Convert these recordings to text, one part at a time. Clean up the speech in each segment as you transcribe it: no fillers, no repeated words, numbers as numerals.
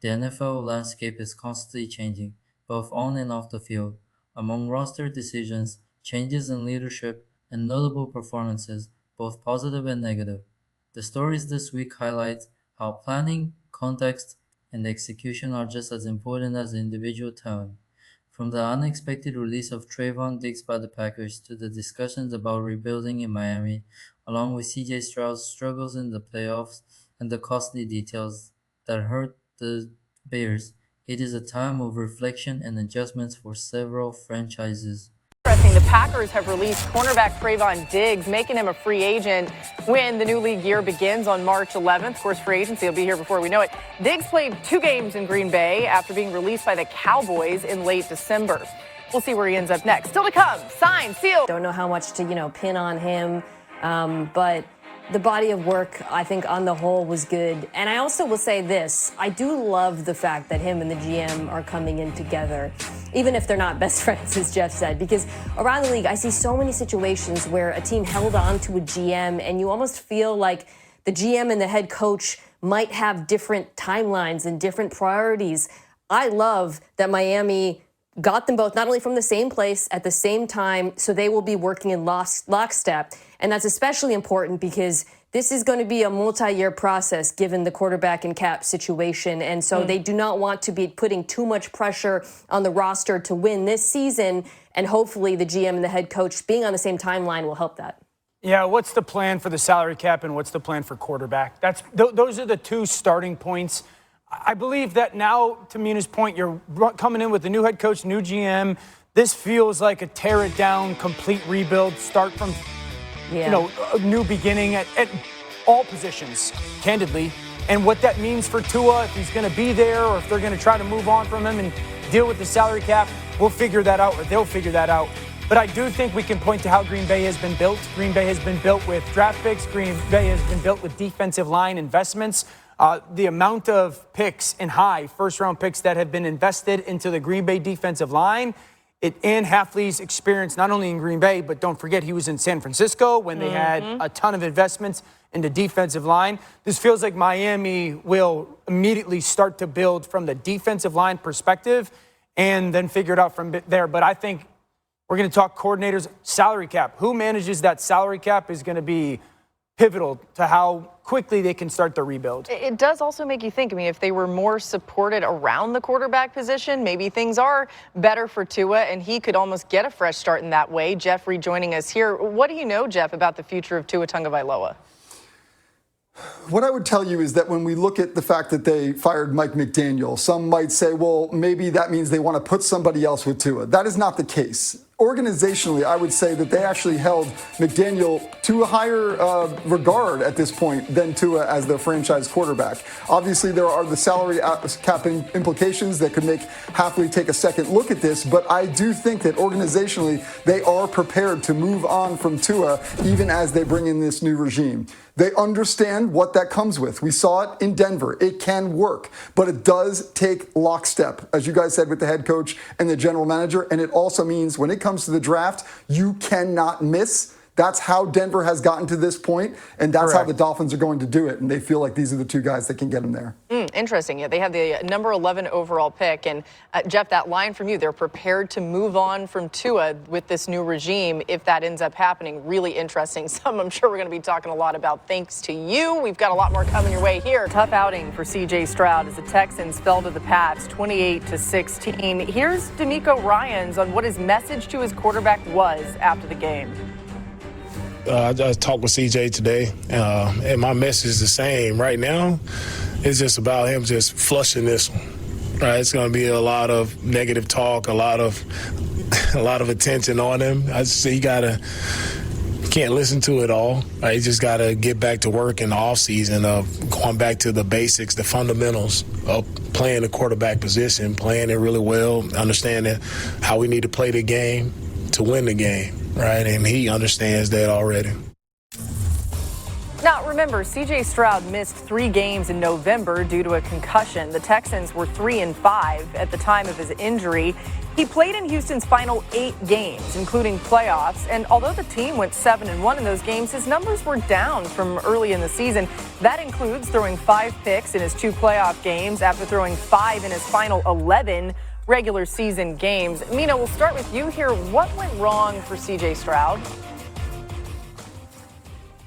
The NFL landscape is constantly changing, both on and off the field. Among roster decisions, changes in leadership, and notable performances, both positive and negative. The stories this week highlight how planning, context, and execution are just as important as individual talent. From the unexpected release of Trevon Diggs by the Packers to the discussions about rebuilding in Miami, along with CJ Stroud's struggles in the playoffs and the costly details that hurt the Bears, it is a time of reflection and adjustments for several franchises. The Packers have released cornerback Trevon Diggs, making him a free agent when the new league year begins on March 11th. Of course, free agency will be here before we know it. Diggs played 2 games in Green Bay after being released by the Cowboys in late December. We'll see where he ends up next. Still to come, signed, sealed. Don't know how much to, pin on him, but the body of work, I think, on the whole was good. And I also will say this. I do love the fact that him and the GM are coming in together, even if they're not best friends, as Jeff said, because around the league, I see so many situations where a team held on to a GM and you almost feel like the GM and the head coach might have different timelines and different priorities. I love that Miami got them both not only from the same place at the same time, so they will be working in lockstep. And that's especially important because this is going to be a multi-year process given the quarterback and cap situation. And so they do not want to be putting too much pressure on the roster to win this season. And hopefully the GM and the head coach being on the same timeline will help that. Yeah, what's the plan for the salary cap and what's the plan for quarterback? Those are the two starting points. I believe that now, to Mina's point, you're coming in with a new head coach, new GM. This feels like a tear it down, complete rebuild, start from, a new beginning at all positions, candidly. And what that means for Tua, if he's going to be there or if they're going to try to move on from him and deal with the salary cap, we'll figure that out, or they'll figure that out. But I do think we can point to how Green Bay has been built. Green Bay has been built with draft picks. Green Bay has been built with defensive line investments. The amount of picks and high first-round picks that have been invested into the Green Bay defensive line, and Hafley's experience not only in Green Bay, but don't forget he was in San Francisco when they had a ton of investments into defensive line. This feels like Miami will immediately start to build from the defensive line perspective and then figure it out from there. But I think we're going to talk coordinators, salary cap. Who manages that salary cap is going to be pivotal to how quickly they can start the rebuild. It does also make you think, if they were more supported around the quarterback position, maybe things are better for Tua and he could almost get a fresh start in that way. Jeff rejoining us here. What do you know, Jeff, about the future of Tua Tagovailoa? What I would tell you is that when we look at the fact that they fired Mike McDaniel, some might say, well, maybe that means they want to put somebody else with Tua. That is not the case. Organizationally, I would say that they actually held McDaniel to a higher regard at this point than Tua as their franchise quarterback. Obviously, there are the salary cap implications that could make Hafley take a second look at this, but I do think that organizationally, they are prepared to move on from Tua even as they bring in this new regime. They understand what that comes with. We saw it in Denver. It can work, but it does take lockstep, as you guys said, with the head coach and the general manager. And it also means when it comes to the draft, you cannot miss. That's how Denver has gotten to this point, and that's how the Dolphins are going to do it. And they feel like these are the two guys that can get them there. Interesting. Yeah, they have the number 11 overall pick. And Jeff, that line from you, they're prepared to move on from Tua with this new regime if that ends up happening. Really interesting. Some I'm sure we're going to be talking a lot about thanks to you. We've got a lot more coming your way here. Tough outing for CJ Stroud as the Texans fell to the Pats 28-16. Here's DeMeco Ryans on what his message to his quarterback was after the game. I talked with CJ today, and my message is the same. Right now, it's just about him just flushing this one. Right, it's going to be a lot of negative talk, a lot of attention on him. I just say you can't listen to it all. Right? You just got to get back to work in the offseason of going back to the basics, the fundamentals of playing the quarterback position, playing it really well, understanding how we need to play the game to win the game. Right, and he understands that already. Now, remember, C.J. Stroud missed 3 games in November due to a concussion. The Texans were 3-5 at the time of his injury. He played in Houston's final 8 games, including playoffs. And although the team went 7-1 in those games, his numbers were down from early in the season. That includes throwing 5 picks in his 2 playoff games after throwing 5 in his final 11 regular season games. Mina, we'll start with you here. What went wrong for C.J. Stroud?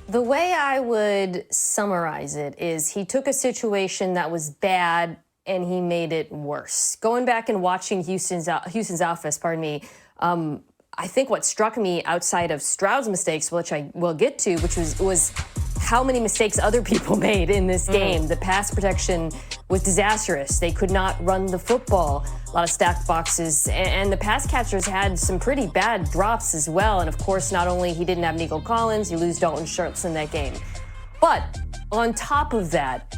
The way I would summarize it is he took a situation that was bad and he made it worse. Going back and watching Houston's office, I think what struck me outside of Stroud's mistakes, which I will get to, which was how many mistakes other people made in this game. The pass protection was disastrous. They could not run the football. A lot of stacked boxes. And the pass catchers had some pretty bad drops as well. And of course, not only he didn't have Nico Collins, you lose Dalton Schultz in that game. But on top of that,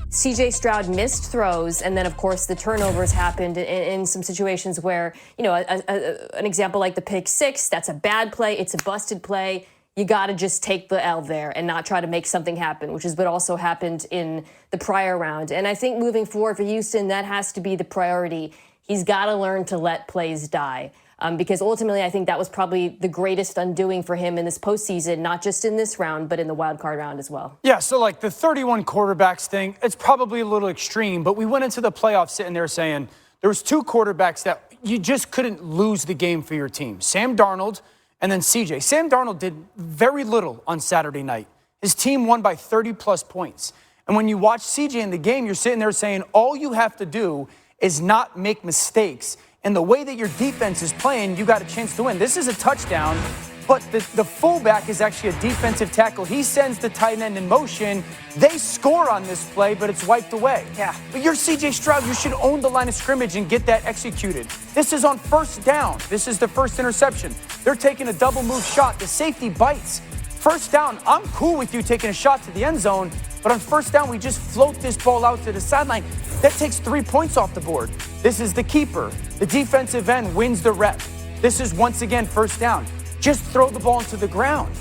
C.J. Stroud missed throws, and then, of course, the turnovers happened in some situations where, an example like the pick 6, that's a bad play, it's a busted play. You got to just take the L there and not try to make something happen, which is what also happened in the prior round. And I think moving forward for Houston, that has to be the priority. He's got to learn to let plays die. Because ultimately, I think that was probably the greatest undoing for him in this postseason, not just in this round, but in the wild card round as well. Yeah, so like the 31 quarterbacks thing, it's probably a little extreme, but we went into the playoffs sitting there saying there was 2 quarterbacks that you just couldn't lose the game for your team. Sam Darnold and then CJ. Sam Darnold did very little on Saturday night. His team won by 30-plus points. And when you watch CJ in the game, you're sitting there saying all you have to do is not make mistakes. And the way that your defense is playing, you got a chance to win. This is a touchdown, but the fullback is actually a defensive tackle. He sends the tight end in motion. They score on this play, but it's wiped away. Yeah. But you're C.J. Stroud. You should own the line of scrimmage and get that executed. This is on first down. This is the first interception. They're taking a double move shot. The safety bites. First down, I'm cool with you taking a shot to the end zone, but on first down, we just float this ball out to the sideline. That takes 3 points off the board. This is the keeper. The defensive end wins the rep. This is once again first down. Just throw the ball into the ground.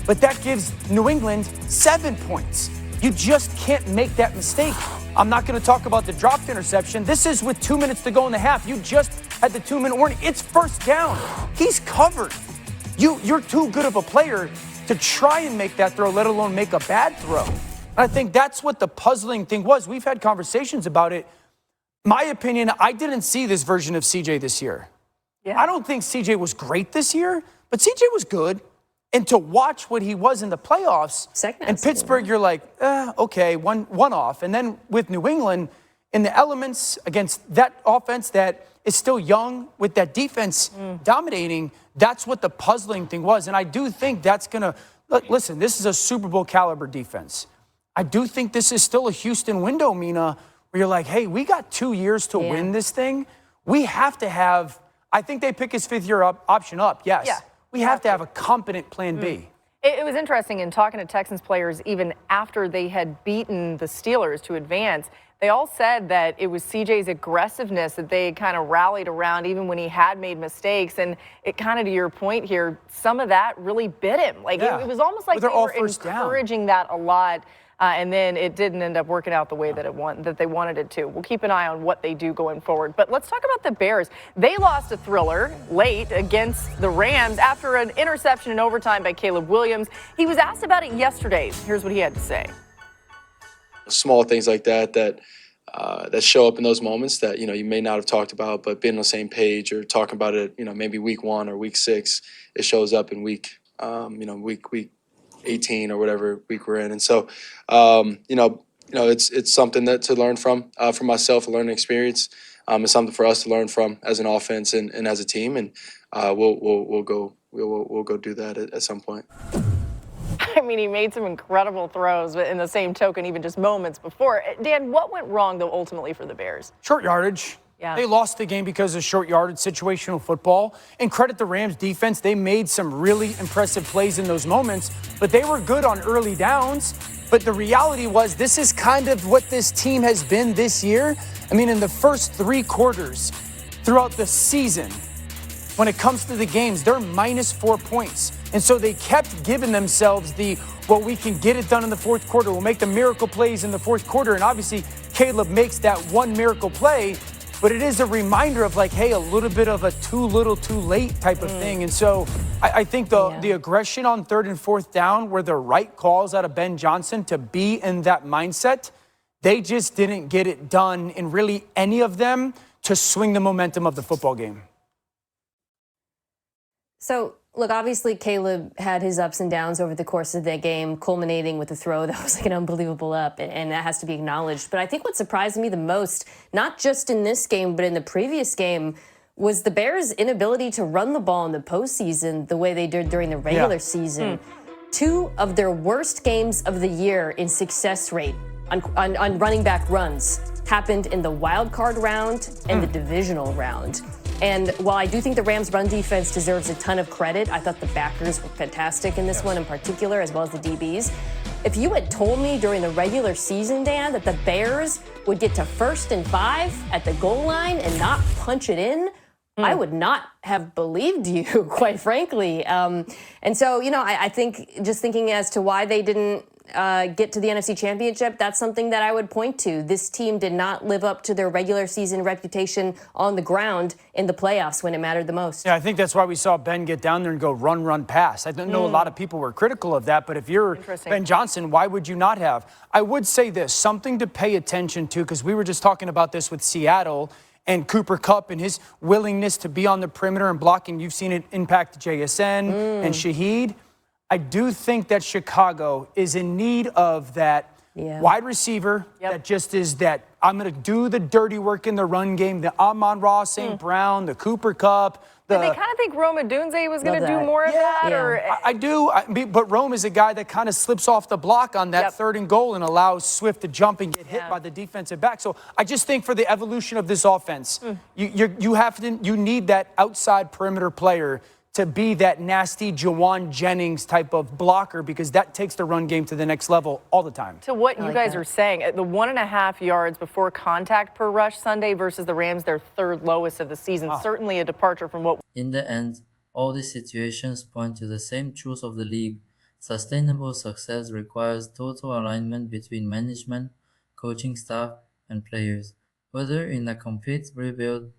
But that gives New England 7 points. You just can't make that mistake. I'm not going to talk about the dropped interception. This is with 2 minutes to go in the half. You just had the 2-minute warning. It's first down. He's covered. You're too good of a player to try and make that throw, let alone make a bad throw. And I think that's what the puzzling thing was. We've had conversations about it. My opinion, I didn't see this version of CJ this year. Yeah. I don't think CJ was great this year, but CJ was good. And to watch what he was in the playoffs, in Pittsburgh, you're like, okay, one off. And then with New England, in the elements against that offense that is still young, with that defense dominating, that's what the puzzling thing was. And I do think that's going to, listen, this is a Super Bowl caliber defense. I do think this is still a Houston window, Mina, where you're like, hey, we got 2 years to win this thing. We have to have, I think they pick his 5th year option up, yes. Yeah, we have to have a competent plan B. It was interesting in talking to Texans players even after they had beaten the Steelers to advance. They all said that it was CJ's aggressiveness that they kind of rallied around even when he had made mistakes. And it kind of, to your point here, some of that really bit him. Like it was almost like they were encouraging that a lot. And then it didn't end up working out the way that they wanted it to. We'll keep an eye on what they do going forward. But let's talk about the Bears. They lost a thriller late against the Rams after an interception in overtime by Caleb Williams. He was asked about it yesterday. Here's what he had to say. Small things like that show up in those moments that, you may not have talked about, but being on the same page or talking about it, maybe week 1 or week 6, it shows up in week 18 or whatever week we're in. And so, it's something that to learn from for myself, a learning experience. It's something for us to learn from as an offense and as a team. And we'll go do that at some point. I mean, he made some incredible throws, but in the same token, even just moments before. Dan, what went wrong, though, ultimately for the Bears? Short yardage. Yeah. They lost the game because of short yardage, situational football. And credit the Rams defense. They made some really impressive plays in those moments, but they were good on early downs. But the reality was this is kind of what this team has been this year. I mean, in the first 3 quarters throughout the season, when it comes to the games, they're -4 points. And so they kept giving themselves well, we can get it done in the fourth quarter. We'll make the miracle plays in the fourth quarter. And obviously, Caleb makes that one miracle play. But it is a reminder of like, hey, a little bit of a too little, too late type of thing. And so I think the aggression on 3rd and 4th down were the right calls out of Ben Johnson to be in that mindset. They just didn't get it done in really any of them to swing the momentum of the football game. So, look, obviously Caleb had his ups and downs over the course of that game, culminating with a throw that was like an unbelievable up, and that has to be acknowledged. But I think what surprised me the most, not just in this game, but in the previous game, was the Bears' inability to run the ball in the postseason the way they did during the regular season. 2 of their worst games of the year in success rate on running back runs happened in the wild card round and the divisional round. And while I do think the Rams' run defense deserves a ton of credit, I thought the backers were fantastic in this one in particular, as well as the DBs. If you had told me during the regular season, Dan, that the Bears would get to 1st and 5 at the goal line and not punch it in, I would not have believed you, quite frankly. And so, I think just thinking as to why they didn't get to the NFC Championship, that's something that I would point to. This team did not live up to their regular season reputation on the ground in the playoffs when it mattered the most. Yeah, I think that's why we saw Ben get down there and go run, pass. I know a lot of people were critical of that, but if you're Ben Johnson, why would you not have? I would say this, something to pay attention to, because we were just talking about this with Seattle and Cooper Kupp and his willingness to be on the perimeter and blocking. You've seen it impact JSN and Shaheed. I do think that Chicago is in need of that wide receiver that just is that I'm going to do the dirty work in the run game, the Amon-Ra St. Brown, the Cooper Kupp. Did they kind of think Rome Odunze was going to do more of that? Or? I do, but Rome is a guy that kind of slips off the block on that 3rd and goal and allows Swift to jump and get hit by the defensive back. So I just think for the evolution of this offense, you need that outside perimeter player to be that nasty Jawan Jennings type of blocker, because that takes the run game to the next level all the time. To what you guys are saying, the 1.5 yards before contact per rush Sunday versus the Rams, their 3rd lowest of the season. Certainly a departure from what... In the end, all these situations point to the same truth of the league. Sustainable success requires total alignment between management, coaching staff, and players. Whether in a complete rebuild,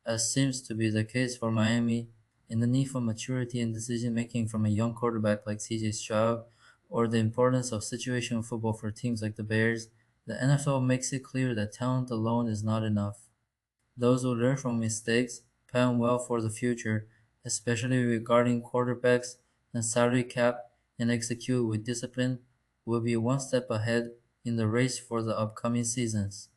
as seems to be the case for Miami, in the need for maturity and decision-making from a young quarterback like C.J. Stroud, or the importance of situational football for teams like the Bears, the NFL makes it clear that talent alone is not enough. Those who learn from mistakes plan well for the future, especially regarding quarterbacks and salary cap, and execute with discipline, will be one step ahead in the race for the upcoming seasons.